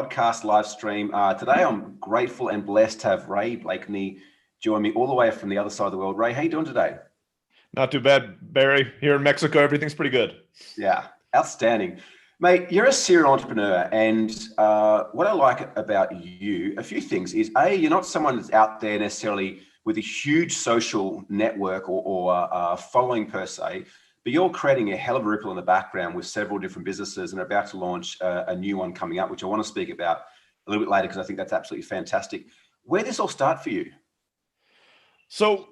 Podcast live stream. Today, I'm grateful and blessed to have Ray Blakney join me all the way from the other side of the world. Ray, how you doing today? Not too bad, Barry. Here in Mexico, everything's pretty good. Yeah, outstanding. Mate, you're a serial entrepreneur, and what I like about you, a few things, is A, you're not someone that's out there necessarily with a huge social network or following per se, but you're creating a hell of a ripple in the background with several different businesses and are about to launch a new one coming up, which I want to speak about a little bit later because I think that's absolutely fantastic. Where did this all start for you? So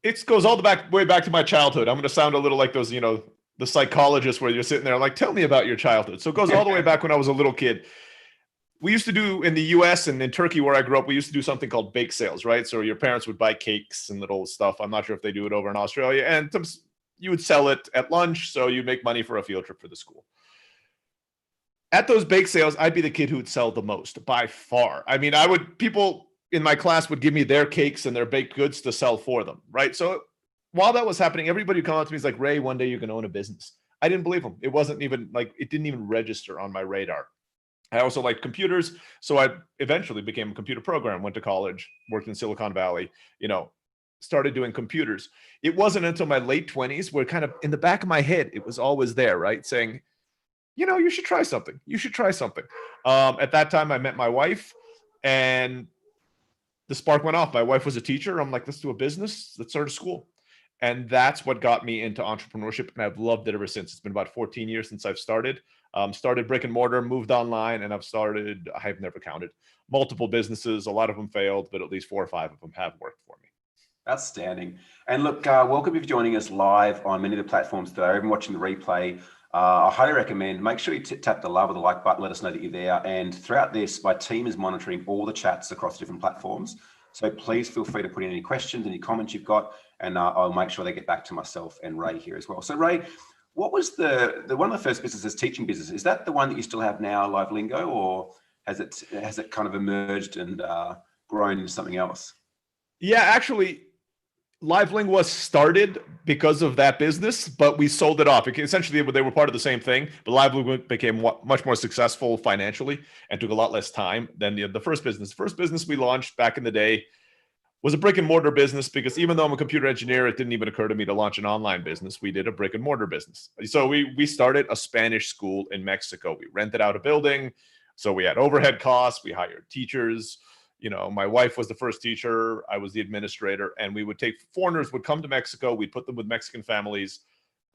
it goes all the way back to my childhood. I'm going to sound a little like those, the psychologists where you're sitting there like, tell me about your childhood. So it goes all the way back when I was a little kid. We used to do in the US and in Turkey where I grew up, we used to do something called bake sales, right? So your parents would buy cakes and little stuff. I'm not sure if they do it over in Australia. And you would sell it at lunch, so you'd make money for a field trip for the school. At those bake sales, I'd be the kid who would sell the most by far. I mean, people in my class would give me their cakes and their baked goods to sell for them, right? So while that was happening, everybody would come up to me, is like, Ray, one day you're going to own a business. I didn't believe them. It wasn't even like, it didn't even register on my radar. I also liked computers. So I eventually became a computer programmer, went to college, worked in Silicon Valley, started doing computers. It wasn't until my late 20s where kind of in the back of my head, it was always there, right? Saying, you should try something. You should try something. At that time, I met my wife and the spark went off. My wife was a teacher. I'm like, let's do a business. Let's start a school. And that's what got me into entrepreneurship. And I've loved it ever since. It's been about 14 years since I've started. Started brick and mortar, moved online, and I've never counted, multiple businesses. A lot of them failed, but at least 4 or 5 of them have worked for me. Outstanding. And look, welcome if you're joining us live on many of the platforms today, or even watching the replay. I highly recommend, make sure you tap the love or the like button, let us know that you're there. And throughout this, my team is monitoring all the chats across different platforms. So please feel free to put in any questions, any comments you've got, and I'll make sure they get back to myself and Ray here as well. So Ray, what was the one of the first businesses, teaching business? Is that the one that you still have now, Live Lingo, or has it kind of emerged and grown into something else? Yeah, actually, LiveLink was started because of that business, but we sold it off. Essentially, they were part of the same thing, but LiveLink became much more successful financially and took a lot less time than the first business. The first business we launched back in the day was a brick and mortar business because even though I'm a computer engineer, it didn't even occur to me to launch an online business. We did a brick and mortar business. So we started a Spanish school in Mexico. We rented out a building. So we had overhead costs. We hired teachers. My wife was the first teacher. I was the administrator, and foreigners would come to Mexico. We'd put them with Mexican families.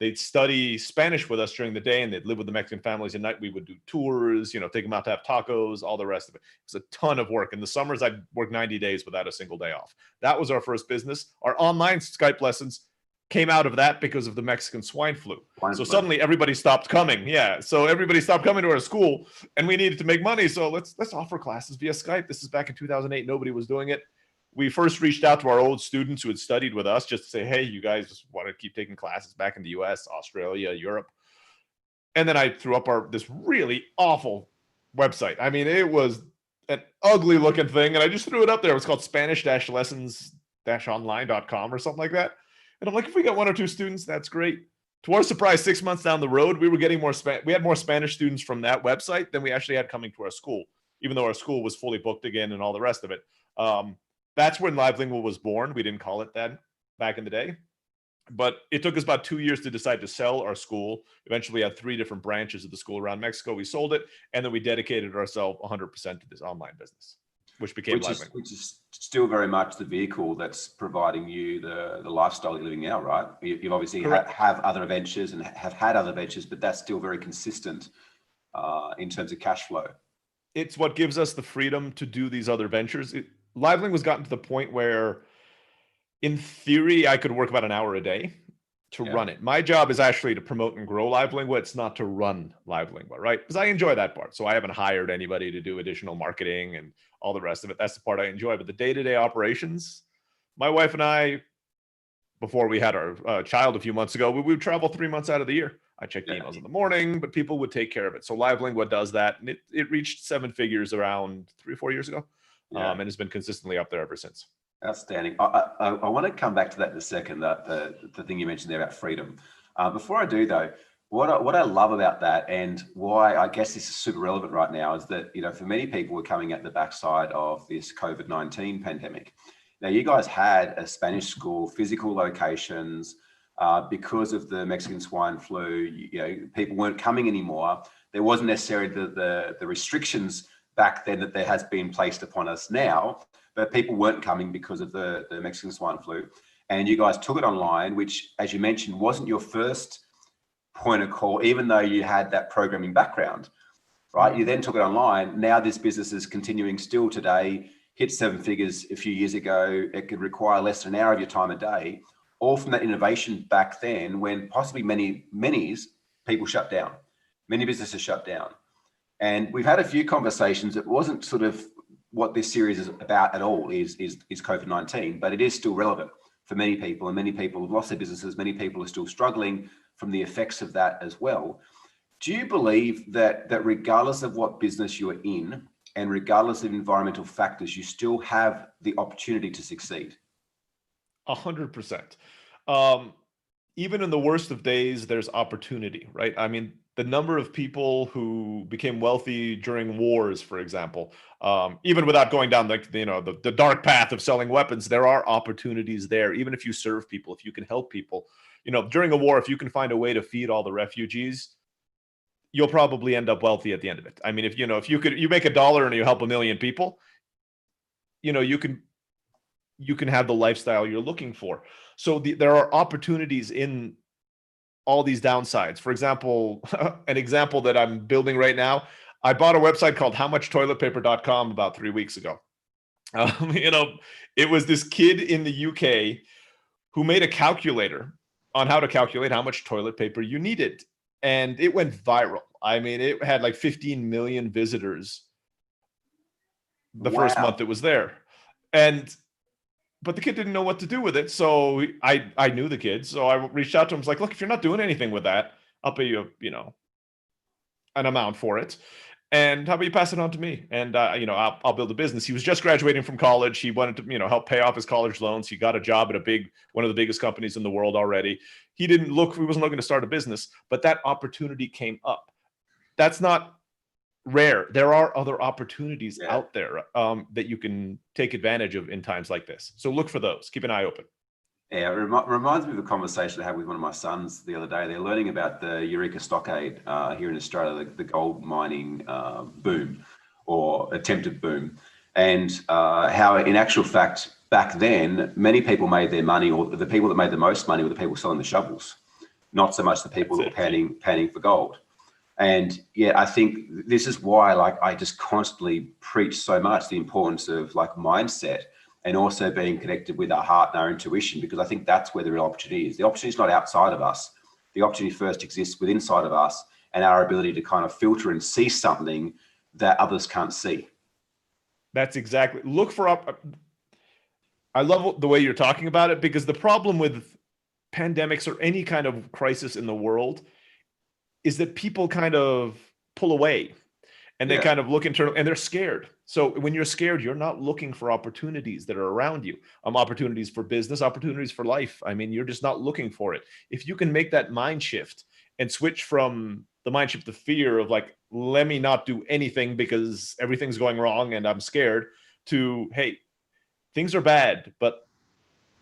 They'd study Spanish with us during the day, and they'd live with the Mexican families at night. We would do tours, take them out to have tacos, all the rest of it. It was a ton of work. In the summers, I'd work 90 days without a single day off. That was our first business. Our online Skype lessons came out of that because of the Mexican swine flu. Suddenly everybody stopped coming. Yeah. So everybody stopped coming to our school and we needed to make money. So let's offer classes via Skype. This is back in 2008. Nobody was doing it. We first reached out to our old students who had studied with us just to say, hey, you guys just want to keep taking classes back in the US, Australia, Europe. And then I threw up this really awful website. I mean, it was an ugly looking thing. And I just threw it up there. It was called Spanish-lessons-online.com or something like that. And I'm like, if we got 1 or 2 students, that's great. To our surprise, 6 months down the road, we were getting we had more Spanish students from that website than we actually had coming to our school, even though our school was fully booked again and all the rest of it. That's when LiveLingual was born. We didn't call it that back in the day. But it took us about 2 years to decide to sell our school. Eventually, we had 3 different branches of the school around Mexico. We sold it, and then we dedicated ourselves 100% to this online business, which became LiveLink. Which is still very much the vehicle that's providing you the lifestyle you're living now, right? You've obviously have other ventures and have had other ventures, but that's still very consistent in terms of cash flow. It's what gives us the freedom to do these other ventures. LiveLink was gotten to the point where, in theory, I could work about an hour a day to run it. My job is actually to promote and grow LiveLingua. It's not to run LiveLingua, right? Because I enjoy that part. So I haven't hired anybody to do additional marketing and all the rest of it. That's the part I enjoy. But the day-to-day operations, my wife and I, before we had our child a few months ago, we would travel 3 months out of the year. I checked emails in the morning, but people would take care of it. So LiveLingua does that. And it reached 7 figures around 3 or 4 years ago. And it's been consistently up there ever since. Outstanding. I want to come back to that in a second, the thing you mentioned there about freedom. Before I do though, What I love about that, and why I guess this is super relevant right now, is that, for many people, we're coming at the backside of this COVID-19 pandemic. Now, you guys had a Spanish school, physical locations, because of the Mexican swine flu. People weren't coming anymore. There wasn't necessarily the restrictions back then that there has been placed upon us now, but people weren't coming because of the Mexican swine flu. And you guys took it online, which, as you mentioned, wasn't your first point of call, even though you had that programming background, right? You then took it online. Now this business is continuing still today, hit 7 figures a few years ago. It could require less than an hour of your time a day, all from that innovation back then, when possibly many people shut down. Many businesses shut down. And we've had a few conversations. It wasn't sort of what this series is about at all, is COVID-19, but it is still relevant for many people, and many people have lost their businesses. Many people are still struggling from the effects of that as well. Do you believe that regardless of what business you are in, and regardless of environmental factors, you still have the opportunity to succeed? 100%. Even in the worst of days, there's opportunity, right? I mean, the number of people who became wealthy during wars, for example, even without going down the dark path of selling weapons, there are opportunities there. Even if you serve people, if you can help people, during a war, if you can find a way to feed all the refugees, you'll probably end up wealthy at the end of it. I mean, if you make $1 and you help 1 million people, you can have the lifestyle you're looking for. So there are opportunities in all these downsides. For example, an example that I'm building right now, I bought a website called howmuchtoiletpaper.com about 3 weeks ago. It was this kid in the UK who made a calculator on how to calculate how much toilet paper you needed. And it went viral. I mean, it had like 15 million visitors the first month it was there. But the kid didn't know what to do with it. So I knew the kid. So I reached out to him. I was like, look, if you're not doing anything with that, I'll pay you, an amount for it. And how about you pass it on to me? And, I'll build a business. He was just graduating from college. He wanted to, help pay off his college loans. He got a job at one of the biggest companies in the world already. He wasn't looking to start a business, but that opportunity came up. That's not rare. There are other opportunities out there that you can take advantage of in times like this. So look for those. Keep an eye open. Yeah, it reminds me of a conversation I had with one of my sons the other day. They're learning about the Eureka stockade here in Australia, the gold mining boom or attempted boom, and how in actual fact, back then, many people made their money, or the people that made the most money were the people selling the shovels, not so much the people that were panning for gold. And yeah, I think this is why, I just constantly preach so much the importance of mindset, and also being connected with our heart and our intuition, because I think that's where the real opportunity is. The opportunity is not outside of us. The opportunity first exists within inside of us, and our ability to kind of filter and see something that others can't see. That's exactly. Look for I love the way you're talking about it, because the problem with pandemics or any kind of crisis in the world is that people kind of pull away, and they kind of look internal, and they're scared. So when you're scared, you're not looking for opportunities that are around you. Opportunities for business, opportunities for life. I mean, you're just not looking for it. If you can make that mind shift and switch from the mind shift to fear of let me not do anything because everything's going wrong and I'm scared, to, hey, things are bad, but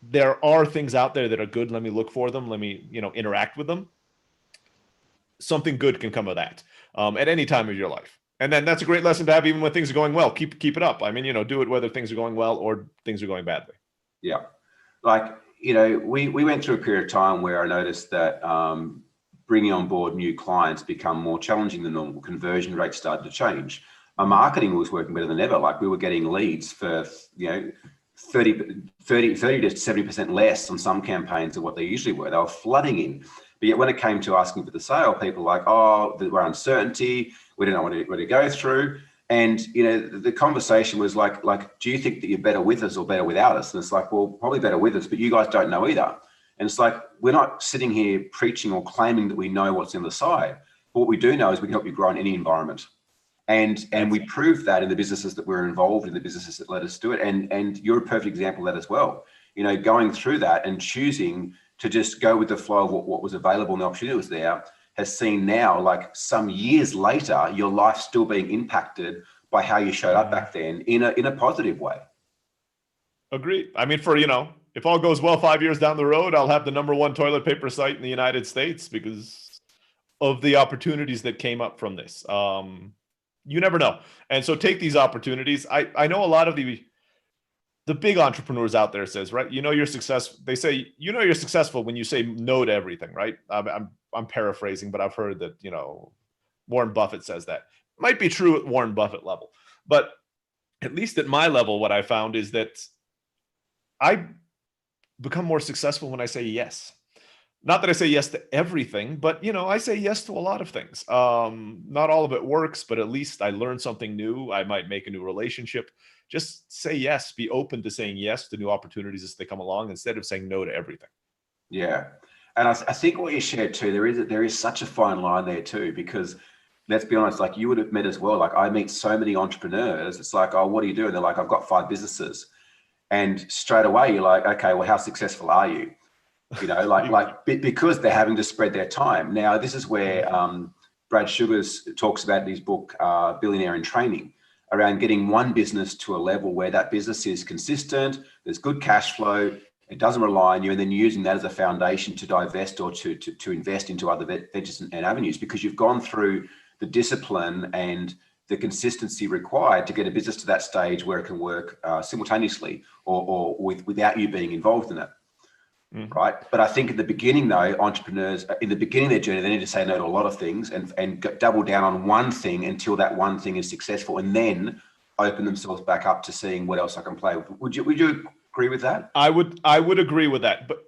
there are things out there that are good. Let me look for them. Let me, interact with them. Something good can come of that at any time of your life. And then that's a great lesson to have even when things are going well. Keep it up. I mean, do it whether things are going well or things are going badly. Yeah. We went through a period of time where I noticed that bringing on board new clients become more challenging than normal. Conversion rates started to change. Our marketing was working better than ever. We were getting leads for, 30 to 70% less on some campaigns than what they usually were. They were flooding in. But yet when it came to asking for the sale, people were there were uncertainty. We didn't know what to go through. And, the conversation was do you think that you're better with us or better without us? And it's well, probably better with us, but you guys don't know either. And it's we're not sitting here preaching or claiming that we know what's on the side. But what we do know is we can help you grow in any environment. And we proved that in the businesses that we're involved in, the businesses that let us do it. And you're a perfect example of that as well. Going through that and choosing to just go with the flow of what was available and the opportunity was there, has seen now, like some years later, your life still being impacted by how you showed up back then in a positive way. Agreed. I mean, if all goes well, 5 years down the road, I'll have the #1 toilet paper site in the United States because of the opportunities that came up from this. You never know. And so take these opportunities. I know a lot of the big entrepreneurs out there says, right, you're successful. They say, you're successful when you say no to everything, right? I'm paraphrasing, but I've heard that, Warren Buffett says that. Might be true at Warren Buffett level, but at least at my level, what I found is that I become more successful when I say yes. Not that I say yes to everything, but I say yes to a lot of things. Not all of it works, but at least I learn something new. I might make a new relationship. Just say yes. Be open to saying yes to new opportunities as they come along, instead of saying no to everything. Yeah, and I think what you shared too, there is such a fine line there too, because let's be honest, like you would have met as well. Like I meet so many entrepreneurs. It's like, oh, what do you do? And they're like, I've got 5 businesses, and straight away you're like, okay, well, how successful are you? Because they're having to spread their time. Now, this is where Brad Sugars talks about in his book, Billionaire in Training, around getting one business to a level where that business is consistent, there's good cash flow, it doesn't rely on you, and then using that as a foundation to divest or to invest into other ventures and avenues, because you've gone through the discipline and the consistency required to get a business to that stage where it can work simultaneously or without you being involved in it. Right. But I think at the beginning, though, entrepreneurs in the beginning of their journey, they need to say no to a lot of things and double down on one thing until that one thing is successful, and then open themselves back up to seeing what else I can play with. Would you agree with that? I would agree with that. But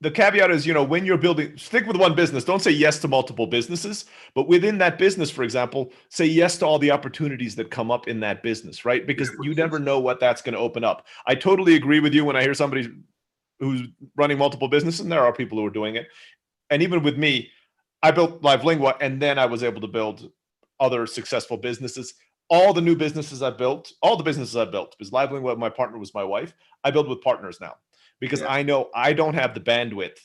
the caveat is, when you're building, stick with one business. Don't say yes to multiple businesses, but within that business, for example, say yes to all the opportunities that come up in that business, right? Because you never know what that's going to open up. I totally agree with you when I hear somebody who's running multiple businesses, and there are people who are doing it. And even with me, I built Live Lingua, and then I was able to build other successful businesses. All the businesses I built, because Live Lingua, my partner was my wife, I build with partners now, because I know I don't have the bandwidth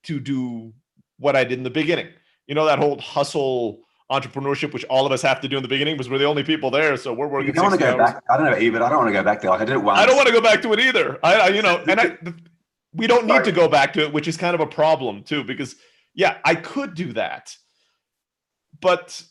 to do what I did in the beginning. That whole hustle entrepreneurship, which all of us have to do in the beginning, because we're the only people there. So we're working. You don't want to go back. I don't know, Eve, but I don't want to go back there. Like I did it once. I don't want to go back to it either. We don't need to go back to it, which is kind of a problem too, because I could do that, but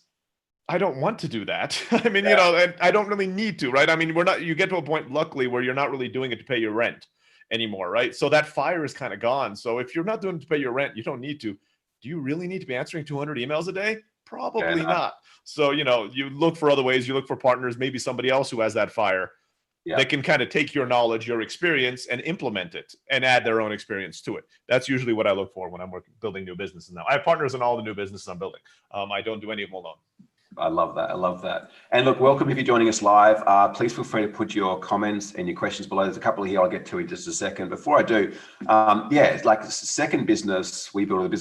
I don't want to do that. I mean, and I don't really need to, right? I mean, you get to a point, luckily, where you're not really doing it to pay your rent anymore, right? So that fire is kind of gone. So if you're not doing it to pay your rent, you don't need to. Do you really need to be answering 200 emails a day? Probably not. So, you look for other ways, you look for partners, maybe somebody else who has that fire. They can kind of take your knowledge, your experience, and implement it and add their own experience to it. That's usually what I look for when I'm building new businesses now. I have partners in all the new businesses I'm building. I don't do any of them alone. I love that. And look, welcome if you're joining us live. Please feel free to put your comments and your questions below. There's a couple here I'll get to in just a second. Before I do, it's like the second business we built,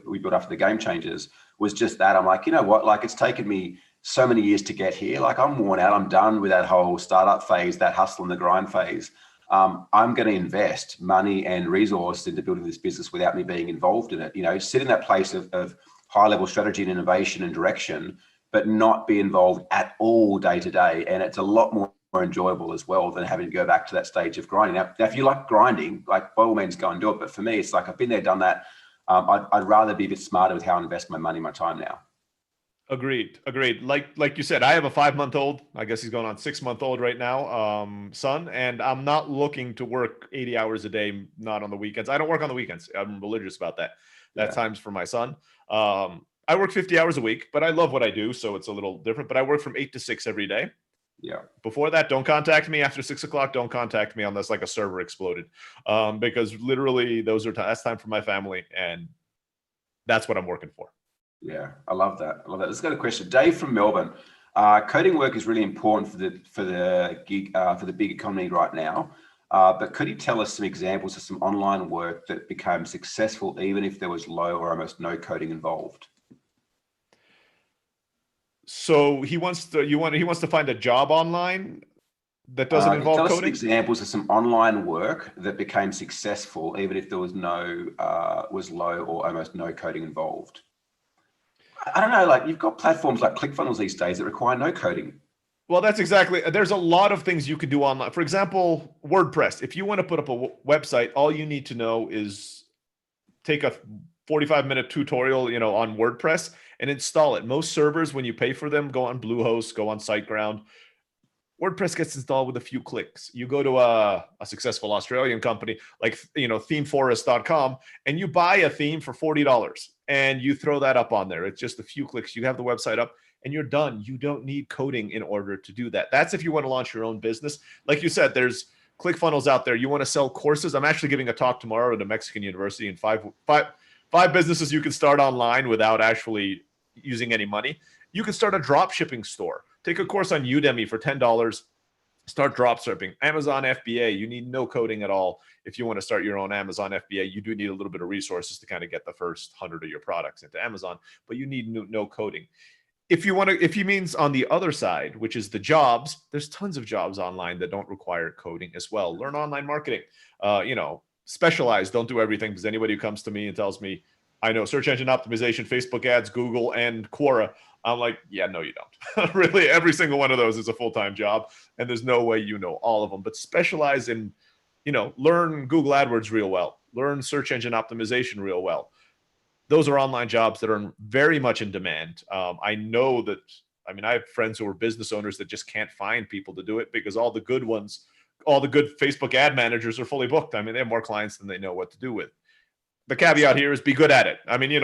we built after the Game Changers, was just that. I'm like, you know what? Like, it's taken me so many years to get here. Like, I'm worn out. I'm done with that whole startup phase, that hustle and the grind phase. I'm going to invest money and resource into building this business without me being involved in it. Sit in that place of high level strategy and innovation and direction, but not be involved at all day to day. And it's a lot more enjoyable as well than having to go back to that stage of grinding. Now if you like grinding, like, by all means, go and do it. But for me, it's like, I've been there, done that. I'd rather be a bit smarter with how I invest my money, my time now. Agreed. Like you said, I have a 5-month-old, I guess he's going on 6-month-old right now, son, and I'm not looking to work 80 hours a day, not on the weekends. I don't work on the weekends. I'm religious about that. That time's for my son. I work 50 hours a week, but I love what I do, so it's a little different. But I work from 8 to 6 every day. Yeah. Before that, don't contact me. After 6 o'clock, don't contact me unless like a server exploded, because literally that's time for my family, and that's what I'm working for. Yeah, I love that. Let's go to a question. Dave from Melbourne. Coding work is really important for the big economy right now. But could you tell us some examples of some online work that became successful, even if there was low or almost no coding involved? So he wants to find a job online that doesn't involve tell us coding? some examples of some online work that became successful, even if there was was low or almost no coding involved. I don't know, like you've got platforms like ClickFunnels these days that require no coding. Well, that's exactly, there's a lot of things you can do online. For example, WordPress. If you want to put up a website, all you need to know is take a 45-minute tutorial, on WordPress and install it. Most servers, when you pay for them, go on Bluehost, go on SiteGround. WordPress gets installed with a few clicks. You go to a successful Australian company like, themeforest.com, and you buy a theme for $40 and you throw that up on there. It's just a few clicks. You have the website up and you're done. You don't need coding in order to do that. That's if you want to launch your own business. Like you said, there's ClickFunnels out there. You want to sell courses. I'm actually giving a talk tomorrow at a Mexican university in five businesses you can start online without actually using any money. You can start a drop shipping store. Take a course on Udemy for $10. Start drop shipping. Amazon FBA, you need no coding at all. If you want to start your own Amazon FBA, you do need a little bit of resources to kind of get the first 100 of your products into Amazon, but you need no coding. If he means on the other side, which is the jobs, there's tons of jobs online that don't require coding as well. Learn online marketing. Specialize. Don't do everything, because anybody who comes to me and tells me, I know search engine optimization, Facebook ads, Google, and Quora, I'm like, yeah, no, you don't. Really, every single one of those is a full-time job, and there's no way you know all of them. But specialize in, learn Google AdWords real well. Learn search engine optimization real well. Those are online jobs that are very much in demand. I know that, I have friends who are business owners that just can't find people to do it because all the good ones, all the good Facebook ad managers are fully booked. They have more clients than they know what to do with. The caveat here is be good at it.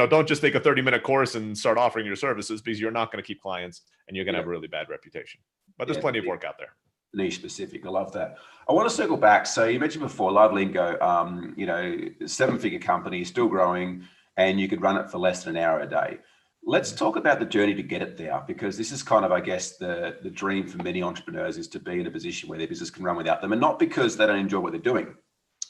Don't just take a 30-minute course and start offering your services, because you're not going to keep clients and you're going to have a really bad reputation. But there's plenty of work out there. Niche specific. I love that. I want to circle back. So you mentioned before, Live Lingo, 7-figure company, still growing, and you could run it for less than an hour a day. Let's talk about the journey to get it there, because this is kind of, I guess, the dream for many entrepreneurs is to be in a position where their business can run without them, and not because they don't enjoy what they're doing,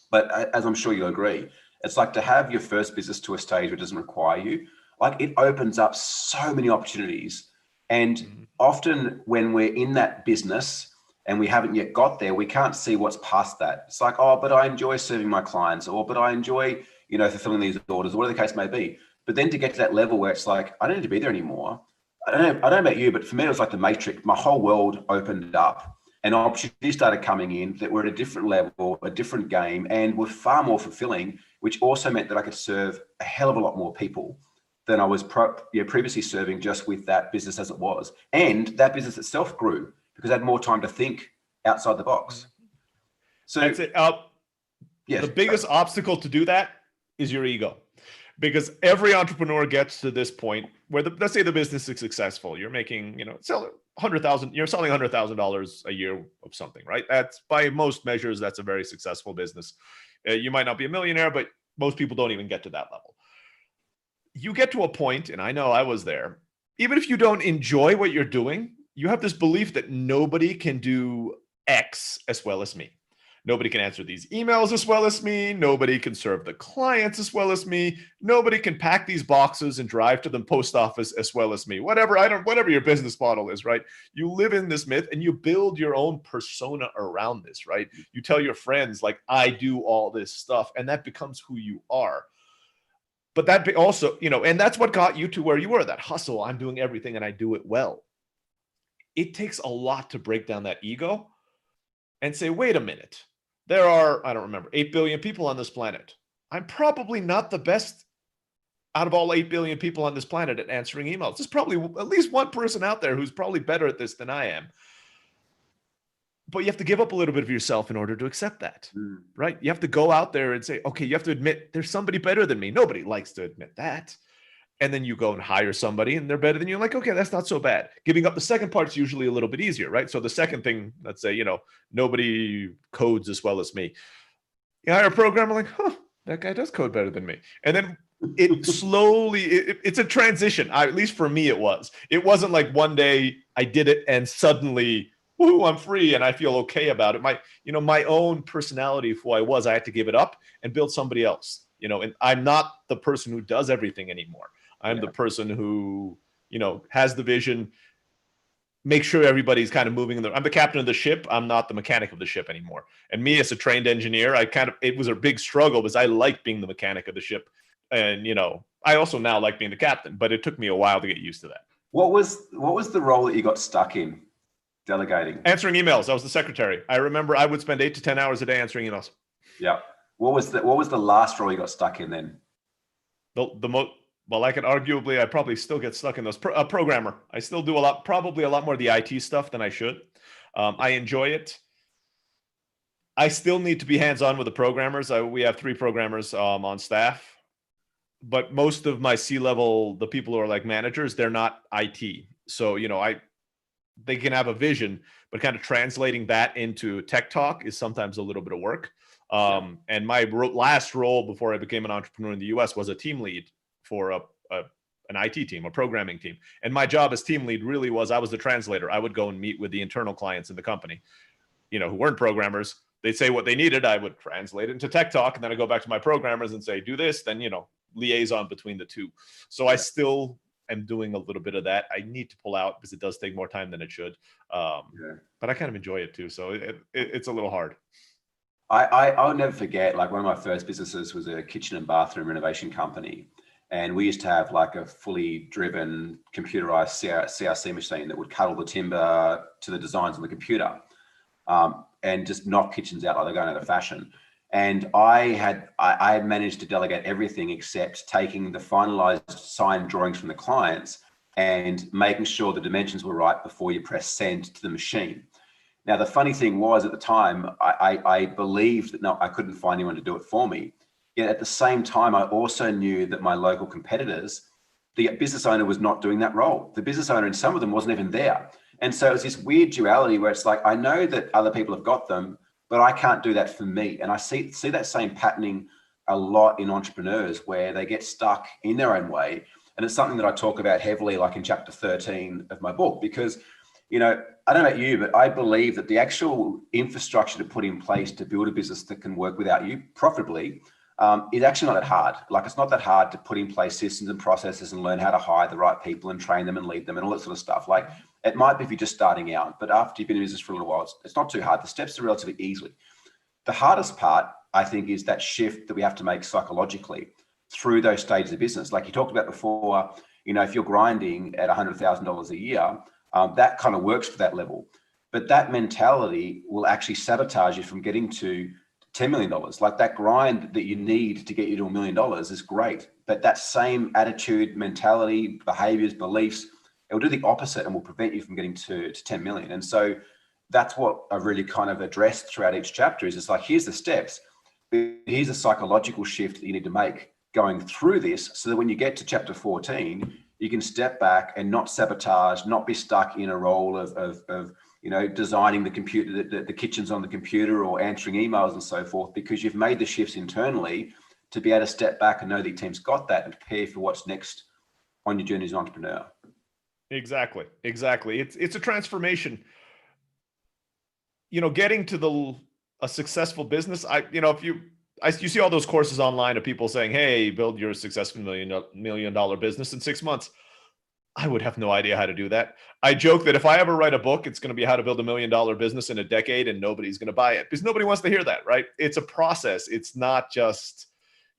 but as I'm sure you'll agree, it's like to have your first business to a stage where it doesn't require you. Like, it opens up so many opportunities. And often when we're in that business and we haven't yet got there, we can't see what's past that. It's like, oh, but I enjoy serving my clients, or, but I enjoy, fulfilling these orders, or whatever the case may be. But then to get to that level where it's like, I don't need to be there anymore. I don't know about you, but for me, it was like the Matrix. My whole world opened up and opportunities started coming in that were at a different level, a different game, and were far more fulfilling, which also meant that I could serve a hell of a lot more people than I was previously serving just with that business as it was. And that business itself grew because I had more time to think outside the box. So that's it. The biggest obstacle to do that is your ego. Because every entrepreneur gets to this point where let's say the business is successful. You're making, selling $100,000 a year of something, right? That's, by most measures, that's a very successful business. You might not be a millionaire, but most people don't even get to that level. You get to a point, and I know I was there, even if you don't enjoy what you're doing, you have this belief that nobody can do X as well as me. Nobody can answer these emails as well as me. Nobody can serve the clients as well as me. Nobody can pack these boxes and drive to the post office as well as me. Whatever your business model is, right? You live in this myth and you build your own persona around this, right? You tell your friends, like, I do all this stuff, and that becomes who you are. But that also, and that's what got you to where you were, that hustle. I'm doing everything and I do it well. It takes a lot to break down that ego and say, wait a minute. There are, 8 billion people on this planet. I'm probably not the best out of all 8 billion people on this planet at answering emails. There's probably at least one person out there who's probably better at this than I am. But you have to give up a little bit of yourself in order to accept that, right? You have to go out there and say, okay, you have to admit there's somebody better than me. Nobody likes to admit that. And then you go and hire somebody and they're better than you. Like, okay, that's not so bad. Giving up the second part's usually a little bit easier, right? So the second thing, let's say, nobody codes as well as me. You hire a programmer, like, that guy does code better than me. And then it slowly, it's a transition. At least for me, it was. It wasn't like one day I did it and suddenly, woo, I'm free and I feel okay about it. My own personality of who I was, I had to give it up and build somebody else. And I'm not the person who does everything anymore. I'm the person who, has the vision, make sure everybody's kind of moving. I'm the captain of the ship. I'm not the mechanic of the ship anymore. And me as a trained engineer, it was a big struggle because I like being the mechanic of the ship and, I also now like being the captain, but it took me a while to get used to that. What was the role that you got stuck in delegating? Answering emails. I was the secretary. I remember I would spend 8 to 10 hours a day answering emails. Yeah. What was the last role you got stuck in then? Well, I could arguably, I probably still get stuck in those. A programmer. I still do probably a lot more of the IT stuff than I should. I enjoy it. I still need to be hands-on with the programmers. We have 3 programmers on staff, but most of my C-level, the people who are like managers, they're not IT. So, they can have a vision, but kind of translating that into tech talk is sometimes a little bit of work. And my last role before I became an entrepreneur in the US was a team lead for an IT team, a programming team. And my job as team lead really was, I was the translator. I would go and meet with the internal clients in the company, who weren't programmers. They'd say what they needed. I would translate it into tech talk. And then I go back to my programmers and say, do this, then, liaison between the two. So I still am doing a little bit of that. I need to pull out because it does take more time than it should. But I kind of enjoy it too. So it's a little hard. I'll never forget, like one of my first businesses was a kitchen and bathroom renovation company. And we used to have like a fully driven computerized CRC machine that would cut all the timber to the designs on the computer and just knock kitchens out like they're going out of fashion. And I managed to delegate everything except taking the finalized signed drawings from the clients and making sure the dimensions were right before you press send to the machine. Now, the funny thing was at the time, I believed that I couldn't find anyone to do it for me. Yet at the same time, I also knew that my local competitors, the business owner was not doing that role. The business owner in some of them wasn't even there. And so it was this weird duality where it's like, I know that other people have got them, but I can't do that for me. And I see that same patterning a lot in entrepreneurs where they get stuck in their own way. And it's something that I talk about heavily, like in chapter 13 of my book, because, I don't know about you, but I believe that the actual infrastructure to put in place to build a business that can work without you profitably is actually not that hard. Like it's not that hard to put in place systems and processes and learn how to hire the right people and train them and lead them and all that sort of stuff. Like it might be if you're just starting out, but after you've been in business for a little while, it's not too hard. The steps are relatively easy. The hardest part, I think, is that shift that we have to make psychologically through those stages of business. Like you talked about before, if you're grinding at $100,000 a year, that kind of works for that level. But that mentality will actually sabotage you from getting to $10 million. Like that grind that you need to get you to $1 million is great. But that same attitude, mentality, behaviors, beliefs, it will do the opposite and will prevent you from getting to 10 million. And so that's what I've really kind of addressed throughout each chapter is it's like, here's the steps. Here's a psychological shift that you need to make going through this so that when you get to chapter 14, you can step back and not sabotage, not be stuck in a role of designing the computer, the kitchens on the computer or answering emails and so forth, because you've made the shifts internally to be able to step back and know that your team's got that and prepare for what's next on your journey as an entrepreneur. Exactly. It's a transformation. Getting to a successful business. You see all those courses online of people saying, "Hey, build your successful $1 million business in 6 months." I would have no idea how to do that. I joke that if I ever write a book, it's going to be how to build $1 million business in a decade, and nobody's going to buy it because nobody wants to hear that, right? It's a process. It's not just,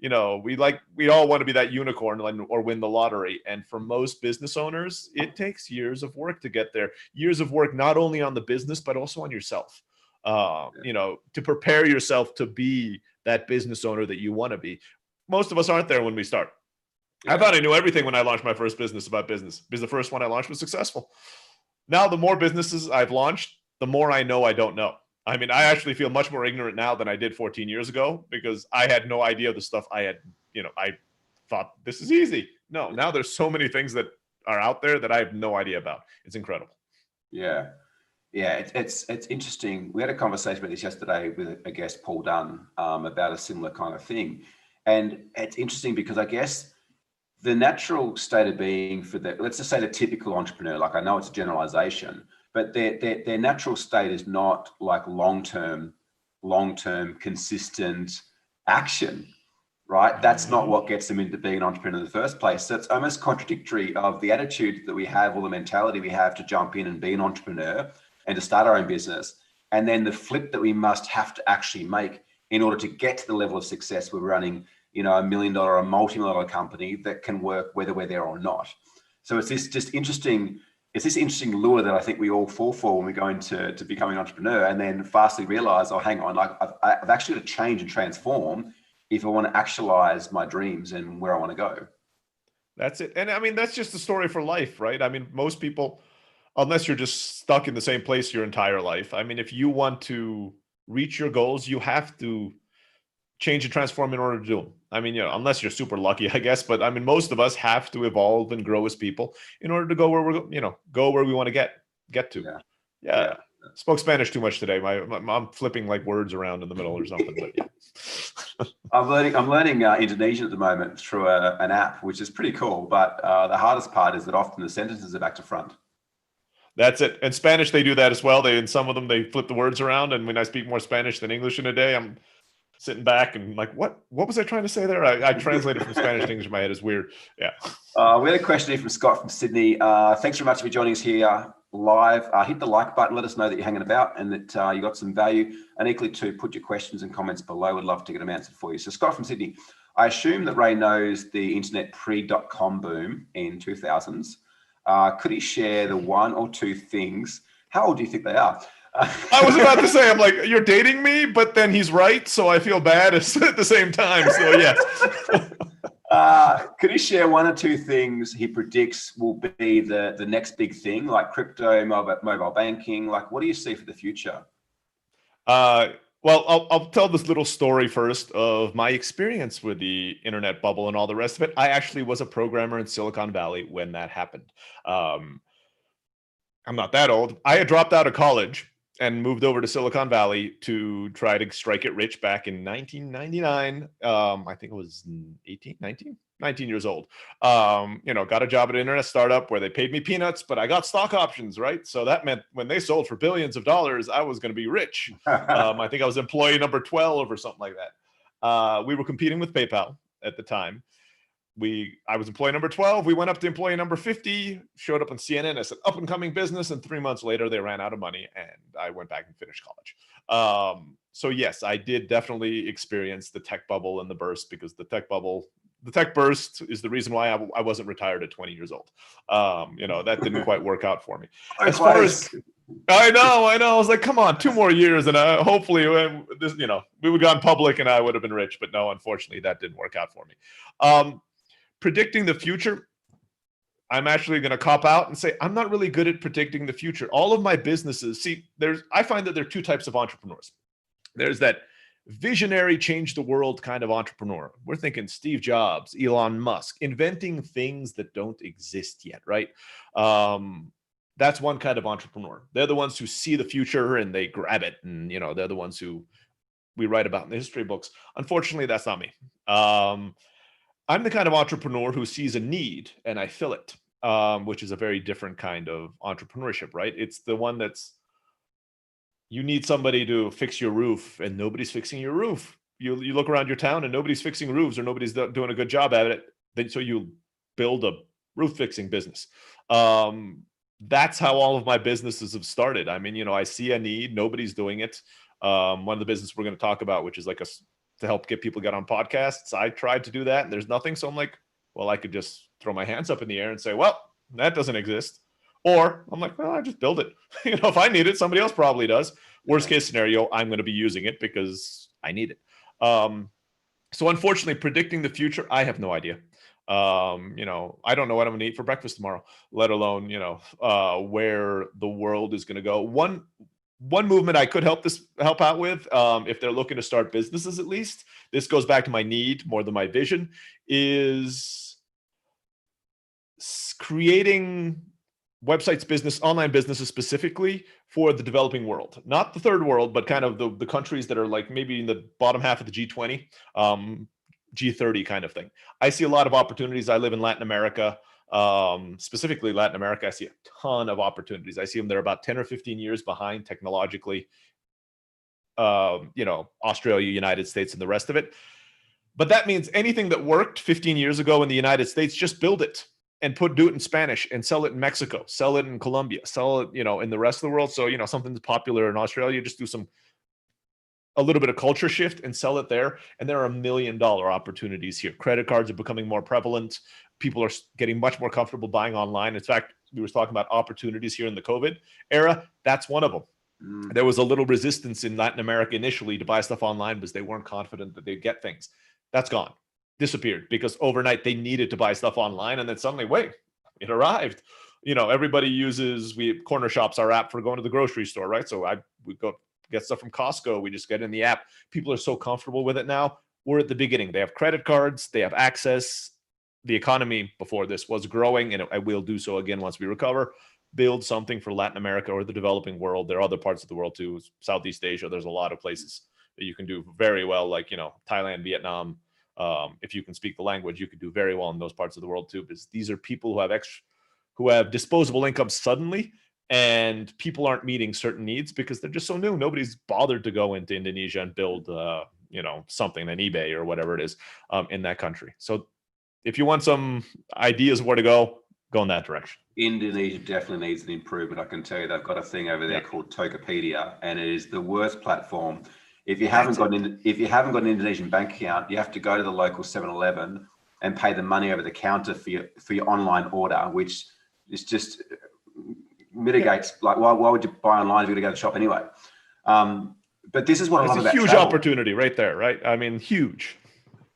we all want to be that unicorn or win the lottery. And for most business owners, it takes years of work to get there. Years of work, not only on the business, but also on yourself, to prepare yourself to be that business owner that you want to be. Most of us aren't there when we start. I thought I knew everything when I launched my first business about business because the first one I launched was successful. Now, the more businesses I've launched, the more I know I don't know. I mean, I actually feel much more ignorant now than I did 14 years ago because I had no idea of the stuff I thought this is easy. No, now there's so many things that are out there that I have no idea about. It's incredible. Yeah. It's interesting. We had a conversation about this yesterday with a guest, Paul Dunn, about a similar kind of thing. And it's interesting because I guess the natural state of being for let's just say the typical entrepreneur, like I know it's a generalization, but their natural state is not like long-term, consistent action, right? That's not what gets them into being an entrepreneur in the first place. So it's almost contradictory of the attitude that we have or the mentality we have to jump in and be an entrepreneur and to start our own business. And then the flip that we must have to actually make in order to get to the level of success we're running you know, $1 million or a multi-million dollar company that can work whether we're there or not. So it's this just interesting, it's this interesting lure that I think we all fall for when we go into becoming an entrepreneur, and then fastly realize, oh, hang on, like I've actually got to change and transform if I want to actualize my dreams and where I want to go. That's it. And I mean, that's just the story for life, right? I mean, most people, unless you're just stuck in the same place your entire life. I mean, if you want to reach your goals, you have to change and transform in order to do them. I mean, you know, unless you're super lucky, I guess, but I mean, most of us have to evolve and grow as people in order to go where we're, you know, go where we want to get to. Yeah. Spoke Spanish too much today. I'm flipping like words around in the middle or something, but yeah. I'm learning Indonesian at the moment through an app, which is pretty cool. But the hardest part is that often the sentences are back to front. That's it. In Spanish, they do that as well. In some of them, they flip the words around. And when I speak more Spanish than English in a day, I'm sitting back and like, what was I trying to say there? I translated from Spanish to English in my head. It's weird. Yeah. We had a question here from Scott from Sydney. Thanks very much for joining us here live. Hit the like button. Let us know that you're hanging about and that you got some value. And equally too, put your questions and comments below. We'd love to get them answered for you. So Scott from Sydney, I assume that Ray knows the internet pre.com boom in 2000s. Could he share the one or two things? How old do you think they are? I was about to say, I'm like, you're dating me, but then he's right, so I feel bad at the same time. So yes. Could he share one or two things he predicts will be the next big thing, like crypto, mobile banking? Like, what do you see for the future? Well, I'll tell this little story first of my experience with the internet bubble and all the rest of it. I actually was a programmer in Silicon Valley when that happened. I'm not that old. I had dropped out of college and moved over to Silicon Valley to try to strike it rich back in 1999. I think it was 19 years old. You know, got a job at an internet startup where they paid me peanuts, but I got stock options, right? So that meant when they sold for billions of dollars, I was going to be rich. I think I was employee number 12 or something like that. We were competing with PayPal at the time. I was employee number 12. We went up to employee number 50, showed up on CNN as an up and coming business. And 3 months later, they ran out of money and I went back and finished college. So yes, I did definitely experience the tech bubble and the burst, because the tech burst is the reason why I wasn't retired at 20 years old. You know, that didn't quite work out for me. As far as I know. I was like, come on, 2 more years, and hopefully, this, you know, we would have gone public, and I would have been rich. But no, unfortunately, that didn't work out for me. Predicting the future, I'm actually going to cop out and say I'm not really good at predicting the future. All of my businesses, I find that there are 2 types of entrepreneurs. There's that visionary, change the world kind of entrepreneur. We're thinking Steve Jobs, Elon Musk, inventing things that don't exist yet, right? That's one kind of entrepreneur. They're the ones who see the future and they grab it, and you know, they're the ones who we write about in the history books. Unfortunately, that's not me. I'm the kind of entrepreneur who sees a need and I fill it, which is a very different kind of entrepreneurship, right? It's the one that's, you need somebody to fix your roof and nobody's fixing your roof. You look around your town and nobody's fixing roofs or nobody's doing a good job at it. So you build a roof fixing business. That's how all of my businesses have started. I mean, you know, I see a need, nobody's doing it. One of the businesses we're going to talk about, which is like to help get people get on podcasts. I tried to do that and there's nothing. So I'm like, well, I could just throw my hands up in the air and say, well, that doesn't exist. Or I'm like, well, I just build it. You know, if I need it, somebody else probably does. Worst case scenario, I'm going to be using it because I need it. So unfortunately, predicting the future, I have no idea. You know, I don't know what I'm going to eat for breakfast tomorrow, let alone, you know, where the world is going to go. One movement I could help out with, if they're looking to start businesses, at least, this goes back to my need more than my vision, is creating websites, online businesses specifically for the developing world, not the third world, but kind of the countries that are like maybe in the bottom half of the G20, G30 kind of thing. I see a lot of opportunities. I live in Latin America. Specifically Latin America, I see a ton of opportunities. I see them, they're about 10 or 15 years behind technologically, you know, Australia, United States, and the rest of it. But that means anything that worked 15 years ago in the United States, just build it and do it in Spanish and sell it in Mexico, sell it in Colombia, sell it, you know, in the rest of the world. So, you know, something that's popular in Australia, just do some a little bit of culture shift and sell it there. And there are $1 million opportunities here. Credit cards are becoming more prevalent. People are getting much more comfortable buying online. In fact, we were talking about opportunities here in the COVID era. That's one of them. There was a little resistance in Latin America initially to buy stuff online because they weren't confident that they'd get things. That's gone, disappeared, because overnight they needed to buy stuff online, and then suddenly, wait, it arrived. Everybody uses Corner Shop's our app for going to the grocery store, right? So we go get stuff from Costco. We just get in the app. People are so comfortable with it now. We're at the beginning. They have credit cards. They have access. The economy before this was growing, and it will do so again once we recover. Build something for Latin America or the developing world. There are other parts of the world too. Southeast Asia, there's a lot of places that you can do very well, like, Thailand, Vietnam. If you can speak the language, you could do very well in those parts of the world too, because these are people who have disposable income suddenly, and people aren't meeting certain needs because they're just so new. Nobody's bothered to go into Indonesia and build, something, an eBay or whatever it is, in that country. So if you want some ideas of where to go in that direction. Indonesia definitely needs an improvement. I can tell you they've got a thing over there called Tokopedia, and it is the worst platform. If you haven't got an Indonesian bank account, you have to go to the local 7-Eleven and pay the money over the counter for your online order, which is just mitigates, like, why would you buy online if you're going to go to the shop anyway? But this is what I love about it's a huge travel. opportunity right there, right? I mean, huge.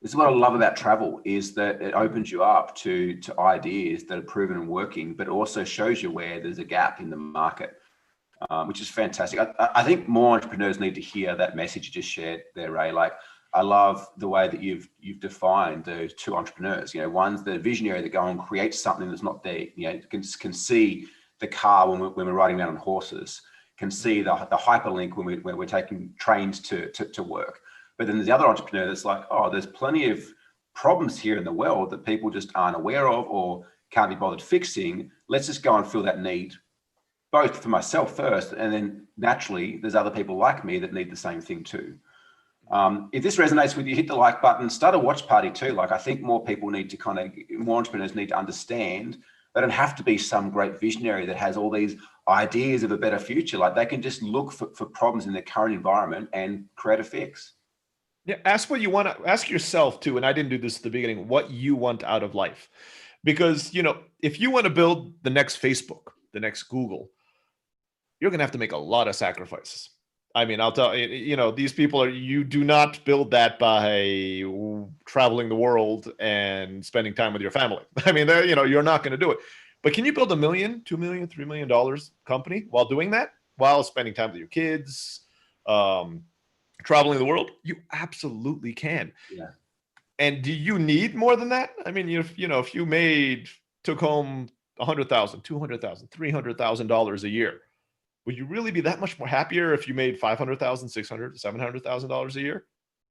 This is what I love about travel, is that it opens you up to ideas that are proven and working, but also shows you where there's a gap in the market, which is fantastic. I think more entrepreneurs need to hear that message you just shared there, Ray. Like, I love the way that you've defined those two entrepreneurs. One's the visionary that go and create something that's not there. Can see the car when we're riding around on horses, can see the hyperlink when we're taking trains to work. But then there's the other entrepreneur that's like, oh, there's plenty of problems here in the world that people just aren't aware of or can't be bothered fixing. Let's just go and fill that need, both for myself first, and then naturally there's other people like me that need the same thing too. If this resonates with you, hit the like button, start a watch party too. Like, I think more entrepreneurs need to understand they don't have to be some great visionary that has all these ideas of a better future. Like, they can just look for problems in their current environment and create a fix. Yeah, ask what you want to ask yourself too. And I didn't do this at the beginning, what you want out of life. Because, if you want to build the next Facebook, the next Google, you're going to have to make a lot of sacrifices. I mean, I'll tell you, these people you do not build that by traveling the world and spending time with your family. I mean, you're not going to do it. But can you build $1 million, $2 million, $3 million company while doing that, while spending time with your kids, traveling the world? You absolutely can. Yeah. And do you need more than that? I mean, if you took home $100,000, $200,000, $300,000 a year, would you really be that much more happier if you made $500,000, $600,000, $700,000 a year?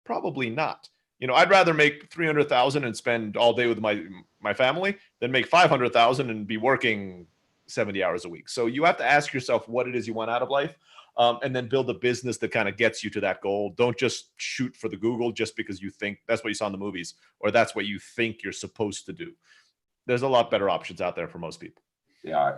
Probably not. I'd rather make $300,000 and spend all day with my family than make $500,000 and be working 70 hours a week. So you have to ask yourself what it is you want out of life, and then build a business that kind of gets you to that goal. Don't just shoot for the Google just because you think that's what you saw in the movies, or that's what you think you're supposed to do. There's a lot better options out there for most people. Yeah.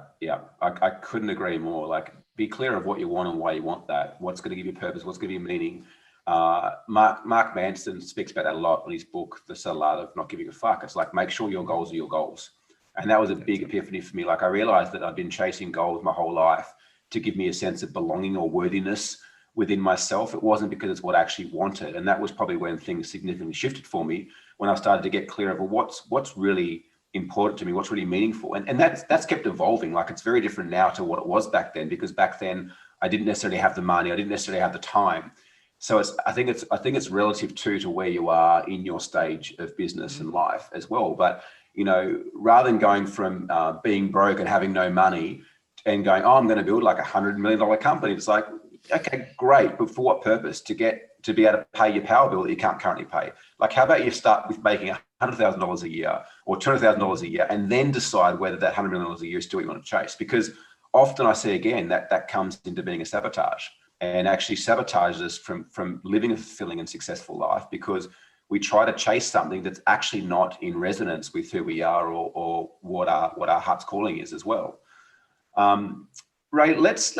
I couldn't agree more. Like, be clear of what you want and why you want that. What's going to give you purpose? What's going to give you meaning? Mark Manson speaks about that a lot in his book, The Subtle Art of Not Giving a Fuck. It's like, make sure your goals are your goals. And that was a big epiphany for me. Like, I realized that I've been chasing goals my whole life to give me a sense of belonging or worthiness within myself. It wasn't because it's what I actually wanted. And that was probably when things significantly shifted for me, when I started to get clear of what's really important to me, what's really meaningful. And that's kept evolving. Like, it's very different now to what it was back then, because back then I didn't necessarily have the money, I didn't necessarily have the time. So I think it's relative to where you are in your stage of business and life as well. But, rather than going from being broke and having no money and going, oh, I'm going to build like $100 million company. It's like, okay, great. But for what purpose? To be able to pay your power bill that you can't currently pay. Like, how about you start with making $100,000 a year or $200,000 a year, and then decide whether that $100 million a year is still what you want to chase? Because often I see again that comes into being a sabotage, and actually sabotages us from living a fulfilling and successful life, because we try to chase something that's actually not in resonance with who we are or what our heart's calling is as well. Ray, let's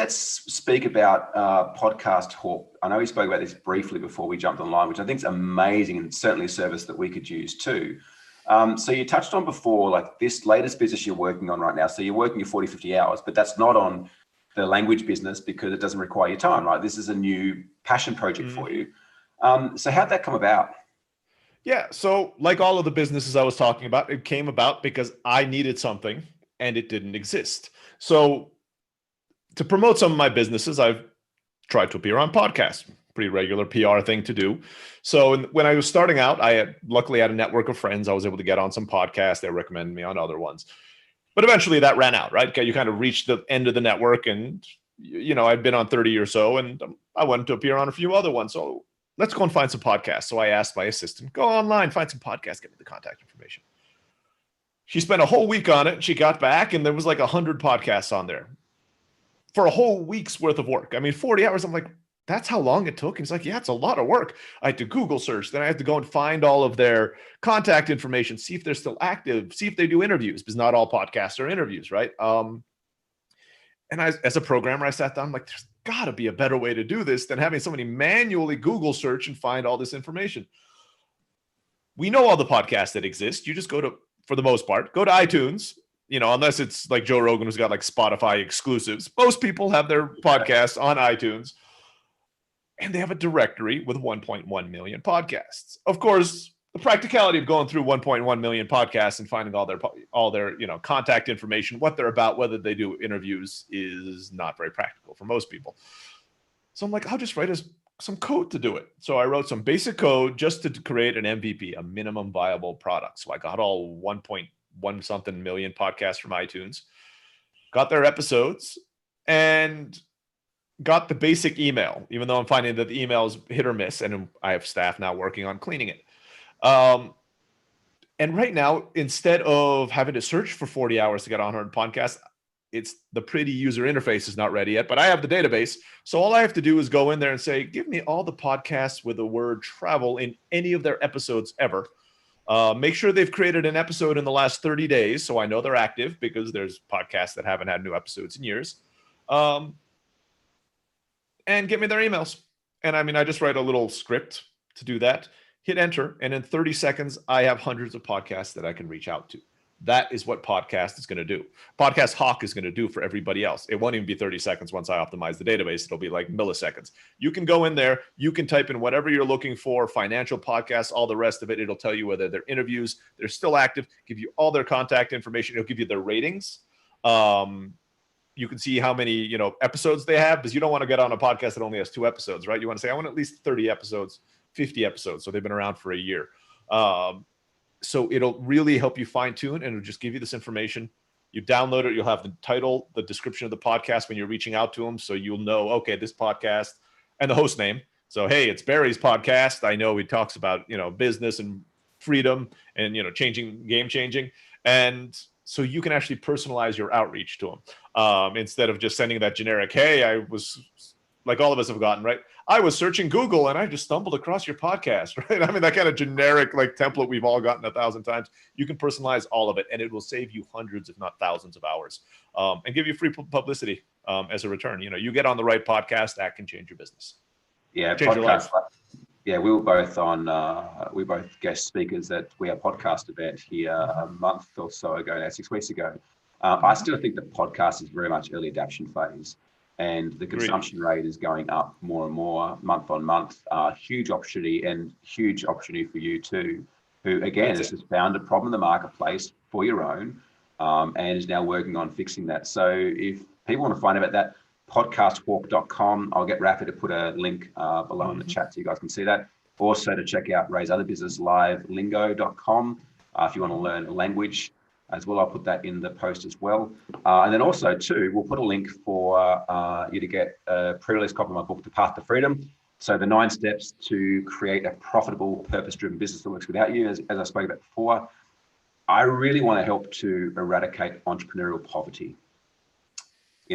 speak about Podcast Hawk. I know we spoke about this briefly before we jumped online, which I think is amazing and certainly a service that we could use too. So you touched on before, like this latest business you're working on right now. So you're working your 40, 50 hours, but that's not on the language business because it doesn't require your time, right? This is a new passion project for you. So how'd that come about? Yeah. So like all of the businesses I was talking about, it came about because I needed something and it didn't exist. So to promote some of my businesses, I've tried to appear on podcasts, pretty regular PR thing to do. So when I was starting out, luckily had a network of friends. I was able to get on some podcasts. They recommended me on other ones. But eventually that ran out, right? You kind of reached the end of the network and, I'd been on 30 or so and I wanted to appear on a few other ones. So let's go and find some podcasts. So I asked my assistant, go online, find some podcasts, get me the contact information. She spent a whole week on it. She got back and there was like 100 podcasts on there for a whole week's worth of work. I mean, 40 hours. I'm like, that's how long it took. And he's like, yeah, it's a lot of work. I had to Google search. Then I had to go and find all of their contact information, see if they're still active, see if they do interviews, because not all podcasts are interviews, right? And as a programmer, I sat down, I'm like, there's got to be a better way to do this than having somebody manually Google search and find all this information. We know all the podcasts that exist. You just for the most part, go to iTunes, unless it's like Joe Rogan, who's got like Spotify exclusives. Most people have their podcasts on iTunes. And they have a directory with 1.1 million podcasts. Of course, the practicality of going through 1.1 million podcasts and finding all their contact information, what they're about, whether they do interviews, is not very practical for most people. So I'm like, I'll just write some code to do it. So I wrote some basic code just to create an MVP, a minimum viable product. So I got all 1.1 something million podcasts from iTunes, got their episodes, and got the basic email, even though I'm finding that the email is hit or miss, and I have staff now working on cleaning it. And right now, instead of having to search for 40 hours to get on 100 podcasts, it's the pretty user interface is not ready yet, but I have the database. So all I have to do is go in there and say, give me all the podcasts with the word travel in any of their episodes ever. Make sure they've created an episode in the last 30 days. So I know they're active because there's podcasts that haven't had new episodes in years. And get me their emails. And I mean, I just write a little script to do that, hit enter, and in 30 seconds, I have hundreds of podcasts that I can reach out to. That is what Podcast is going to do. Podcast Hawk is going to do for everybody else. It won't even be 30 seconds once I optimize the database. It'll be like milliseconds. You can go in there, you can type in whatever you're looking for, financial podcasts, all the rest of it. It'll tell you whether they're interviews, they're still active, give you all their contact information. It'll give you their ratings. You can see how many, episodes they have, because you don't want to get on a podcast that only has 2 episodes, right? You want to say, I want at least 30 episodes, 50 episodes. So they've been around for a year. So it'll really help you fine tune, and it'll just give you this information. You download it. You'll have the title, the description of the podcast when you're reaching out to them. So you'll know, okay, this podcast and the host name. So, hey, it's Barry's podcast. I know he talks about, business and freedom and, game changing. And so you can actually personalize your outreach to them instead of just sending that generic, hey, I was, like all of us have gotten, right? I was searching Google and I just stumbled across your podcast, right? I mean, that kind of generic template we've all gotten 1,000 times. You can personalize all of it, and it will save you hundreds, if not thousands of hours, and give you free publicity as a return. You get on the right podcast, that can change your business. Yeah, podcast. Yeah, we were both we both guest speakers at We Are Podcast event here a month or so ago, now 6 weeks ago. I still think that podcast is very much early adoption phase, and the consumption rate is going up more and more month on month. Huge opportunity for you too, who again has just found a problem in the marketplace for your own, and is now working on fixing that. So if people want to find out about that, podcasthawk.com. I'll get Rafa to put a link below in the chat so you guys can see that. Also to check out Ray's other business, livelingo.com. If you want to learn a language as well, I'll put that in the post as well. And then also too, we'll put a link for you to get a pre-release copy of my book, The Path to Freedom. So the 9 steps to create a profitable, purpose-driven business that works without you, as I spoke about before. I really want to help to eradicate entrepreneurial poverty.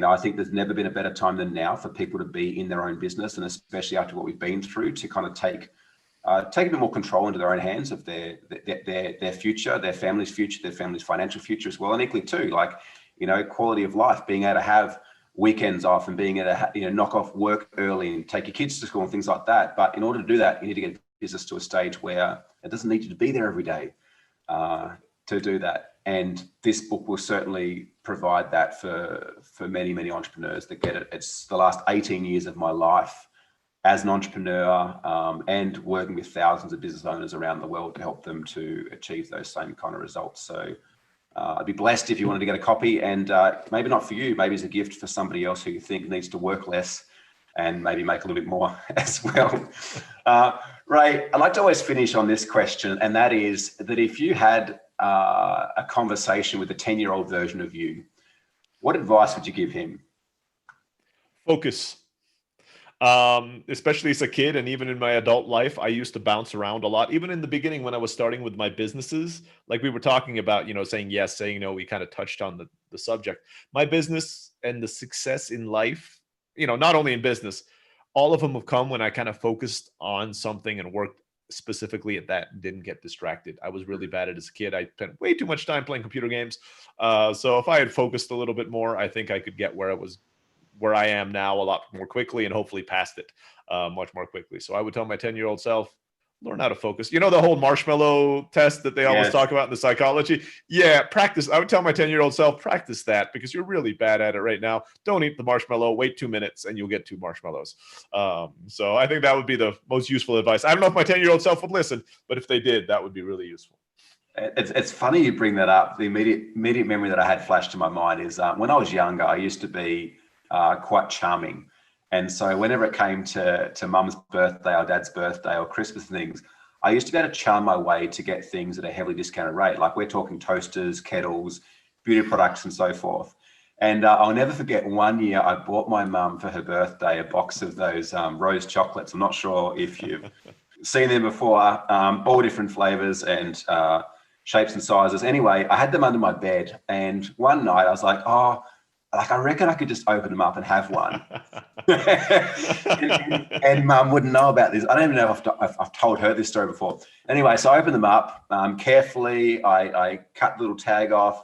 I think there's never been a better time than now for people to be in their own business, and especially after what we've been through, to kind of take a bit more control into their own hands of their future, their family's future, their family's financial future as well, and equally too, quality of life, being able to have weekends off and being able to knock off work early and take your kids to school and things like that. But in order to do that, you need to get business to a stage where it doesn't need you to be there every day to do that. And this book will certainly provide that for many, many entrepreneurs that get it. It's the last 18 years of my life as an entrepreneur and working with thousands of business owners around the world to help them to achieve those same kind of results. So I'd be blessed if you wanted to get a copy, and maybe not for you, maybe as a gift for somebody else who you think needs to work less and maybe make a little bit more as well. Ray, I'd like to always finish on this question, and that is that if you had a conversation with a 10-year-old version of you, what advice would you give him? Focus. Especially as a kid and even in my adult life, I used to bounce around a lot. Even in the beginning when I was starting with my businesses, like we were talking about, saying yes, saying no, we kind of touched on the subject. My business and the success in life, not only in business, all of them have come when I kind of focused on something and worked specifically at that and didn't get distracted. I was really bad at it as a kid. I spent way too much time playing computer games. So if I had focused a little bit more, I think I could get where I am now a lot more quickly and hopefully past it much more quickly. So I would tell my 10-year-old self, learn how to focus. The whole marshmallow test that they always talk about in the psychology? Yeah, practice. I would tell my 10-year-old self, practice that because you're really bad at it right now. Don't eat the marshmallow. Wait 2 minutes and you'll get 2 marshmallows. So I think that would be the most useful advice. I don't know if my 10-year-old self would listen, but if they did, that would be really useful. It's funny you bring that up. The immediate memory that I had flashed to my mind is when I was younger, I used to be quite charming. And so whenever it came to mum's birthday or dad's birthday or Christmas things, I used to be able to charm my way to get things at a heavily discounted rate. Like we're talking toasters, kettles, beauty products and so forth. And I'll never forget one year I bought my mum for her birthday a box of those rose chocolates. I'm not sure if you've seen them before, all different flavors and shapes and sizes. Anyway, I had them under my bed. And one night I was like, I reckon I could just open them up and have one. and mum wouldn't know about this. I don't even know if I've told her this story before. Anyway, so I opened them up carefully. I cut the little tag off.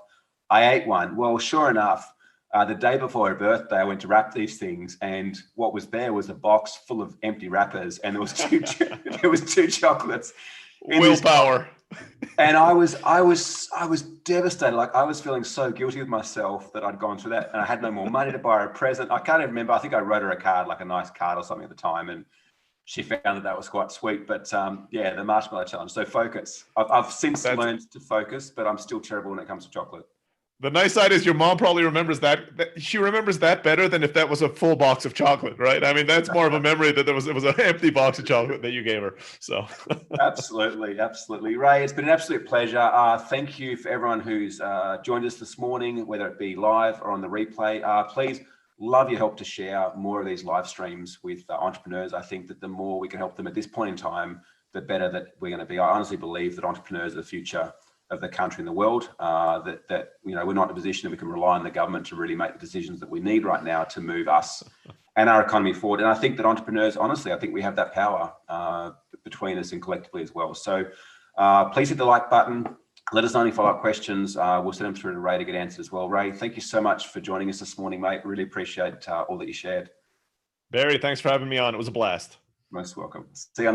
I ate one. Well, sure enough, the day before her birthday, I went to wrap these things, and what was there was a box full of empty wrappers, and there was two chocolates. Willpower. And I was devastated. Like I was feeling so guilty with myself that I'd gone through that, and I had no more money to buy her a present. I can't even remember. I think I wrote her a card, like a nice card or something at the time, and she found that was quite sweet. But the marshmallow challenge. So focus. I've since learned to focus, but I'm still terrible when it comes to chocolate. The nice side is your mom probably remembers that. She remembers that better than if that was a full box of chocolate, right? I mean, that's more of a memory that it was an empty box of chocolate that you gave her. So absolutely. Ray, it's been an absolute pleasure. Thank you for everyone who's joined us this morning, whether it be live or on the replay. Please, love your help to share more of these live streams with entrepreneurs. I think that the more we can help them at this point in time, the better that we're going to be. I honestly believe that entrepreneurs are the future of the country and the world, that we're not in a position that we can rely on the government to really make the decisions that we need right now to move us and our economy forward. And I think that entrepreneurs, honestly, I think we have that power between us and collectively as well. So please hit the like button. Let us know any follow-up questions. We'll send them through to Ray to get answered as well. Ray, thank you so much for joining us this morning, mate. Really appreciate all that you shared. Barry, thanks for having me on. It was a blast. Most welcome. See you on the